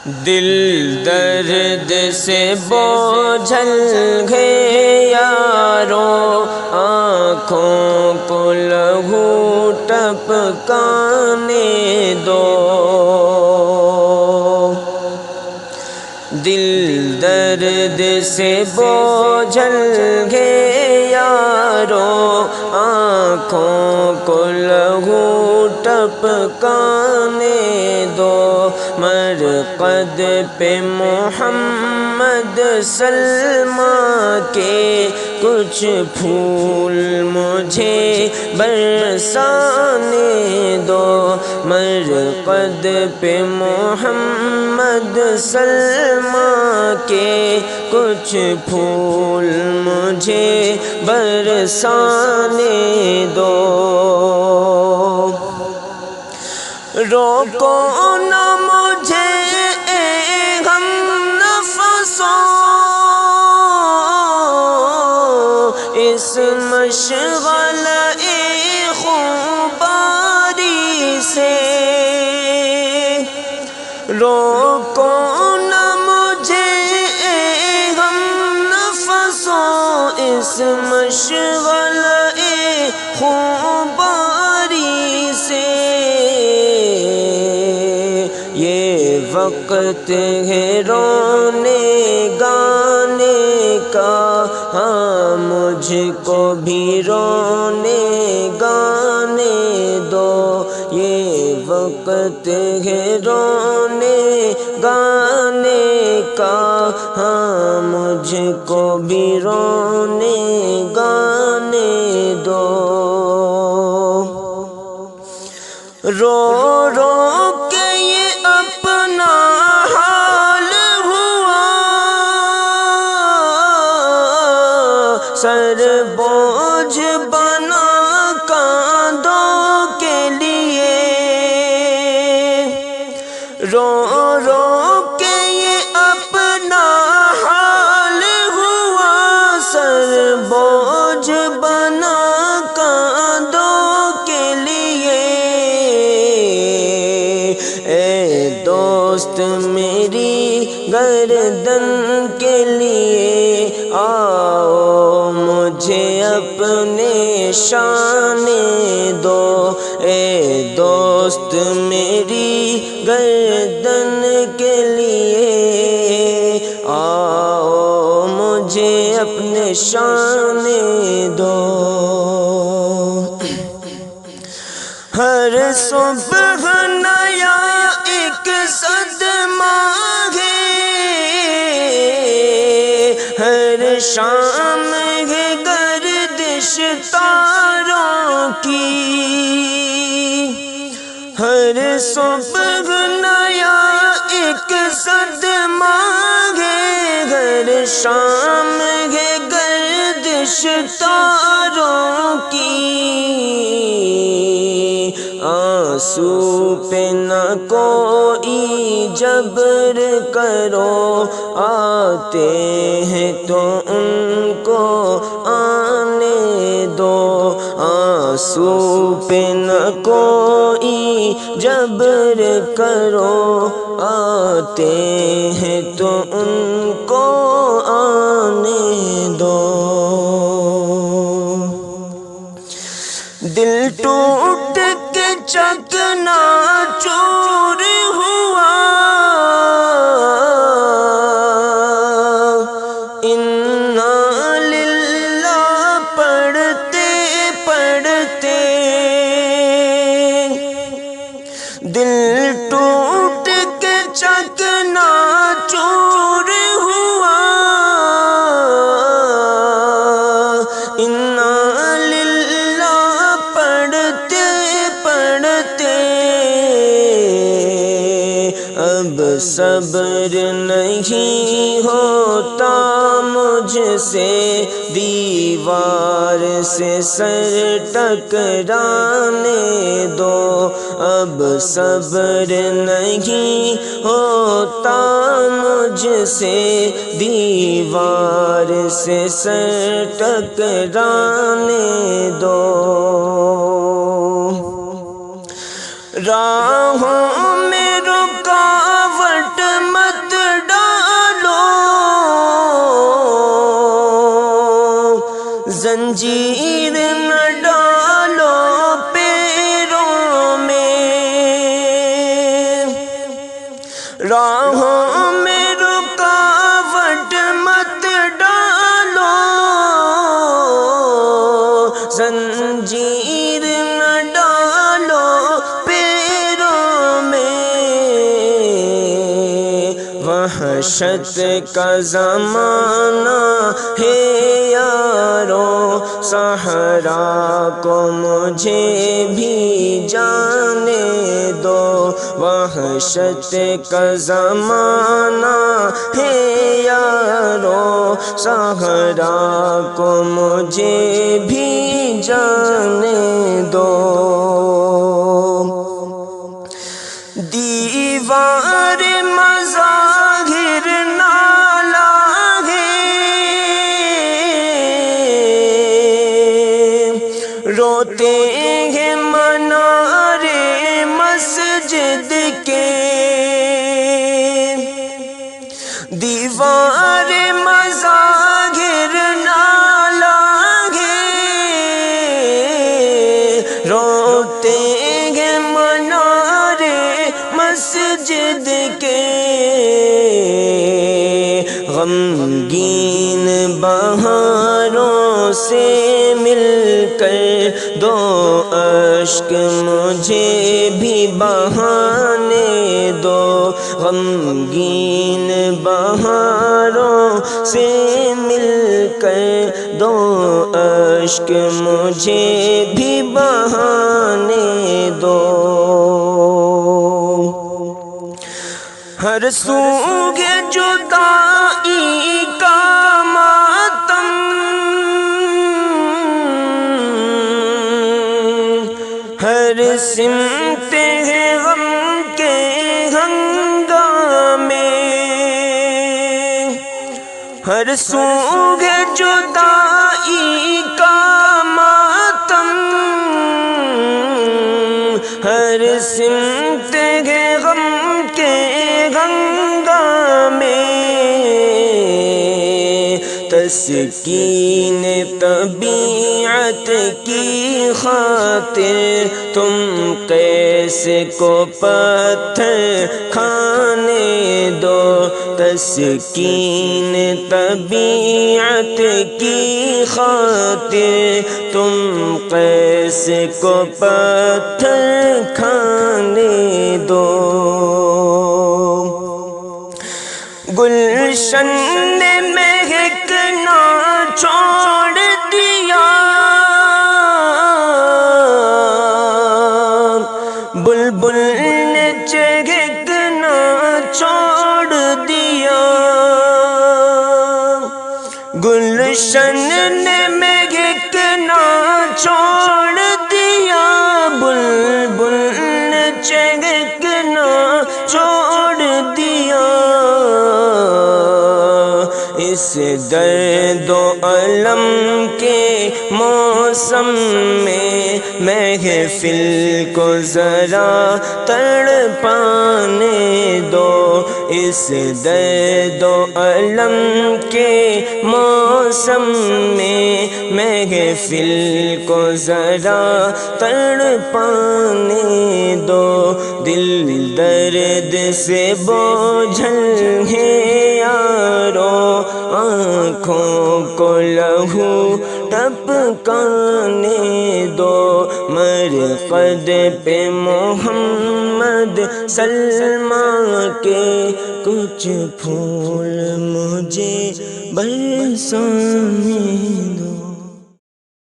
دل درد سے بوجھل گئے یارو، آنکھوں کو لہو ٹپکانے دو۔ دل درد سے بوجھل گئے یارو، آنکھوں کو لہو ٹپکانے دو۔ مرقد پہ محمد سلمیٰ کے کچھ پھول مجھے برسانے دو۔ مرقد پہ محمد سلمیٰ کے کچھ پھول مجھے برسانے دو۔ روکو نہ مجھے اے ہم نفسوں، اس مشغلۂ خوباری سے۔ روکو نہ مجھے اے ہم نفسوں، اس مشغلۂ خوباری سے۔ یہ وقت ہے رونے گانے کا، ہاں مجھ کو بھی رونے گانے دو۔ یہ وقت ہے رونے گانے کا، ہاں مجھ کو بھی رونے گانے دو۔ رو رو کے یہ اپنا حال ہوا، سر بوجھ بنا کاندھوں کے لیے۔ رو رو کے یہ اپنا حال ہوا، سر بوجھ بنا کاندھوں کے لیے۔ اے دوست میری گردن کے لیے، آؤ مجھے اپنے شانے دو۔ اے دوست میری گردن کے لیے، آؤ مجھے اپنے شانے دو۔ ہر صبح نیا ایک صدمہ ہے، ہر شام ہے گردش تاروں کی۔ ہر صبح نیا ایک صدمہ ہے، ہر شام ہے گردش تاروں کی۔ آنسو پہ نہ کوئی جبر کرو، آتے ہیں تو ان کو آنے دو۔ آنسو پہ نہ کوئی جبر کرو، آتے ہیں تو ان کو آنے دو۔ دل ٹوٹ کے چکنا چور ہوا، انا للہ پڑھتے پڑھتے۔ دل ٹوٹ کے چکنا چور ہوا، انا اب صبر نہیں ہوتا مجھ سے، دیوار سے سر ٹکرانے دو۔ اب صبر نہیں ہوتا مجھ سے، دیوار سے سر ٹکرانے دو۔ راہوں میں رکاوٹ زنجیر نہ ڈالو پیروں میں، راہوں میں رکاوٹ مت ڈالو، زنجیر نہ ڈالو پیروں میں، وحشت کا زمانہ ہے یارو، صحرا کو مجھے بھی جانے دو، وحشت کا زمانہ ہے یارو، صحرا کو مجھے بھی جانے دو۔ دیوار مظاہر نالا ہے، روتے ہیں منارے مسجد کے، دیوار مظاہر نالا ہے، روتے ہیں منارے مسجد کے، غمگین بہاروں سے مل کر دو اشک مجھے بھی بہانے دو، غمگین بہاروں سے مل کر دو اشک مجھے بھی بہانے دو۔ ہر سو ہے جدائی کا ماتم، ہر سمت ہے غم کے ہنگامے، ہر سو ہے جدائی کا ماتم، ہر سمت ہے غم کے ہنگامے، تسکین طبیعت کی خاطر تم قیس کو پتھر کھانے دو، تسکین طبیعت کی خاطر تم قیس کو پتھر کھانے دو۔ گلشن نے مہکنا چھوڑ دیا، بلبل نے چہکنا چھوڑ دیا، گلشن نے مہکنا چھوڑ دیا، بلبل نے چہکنا چھوڑ دیا، اس درد و الم کے موسم میں محفل کو ذرا تڑپانے دو، اس درد و الم کے موسم میں محفل کو ذرا تڑپانے دو، دل درد سے بوجھل ہے یارو، آنکھوں کو لہو ٹپکانے دو، مرقد پہ محمد سلمہ کے کچھ پھول مجھے برسانے دو۔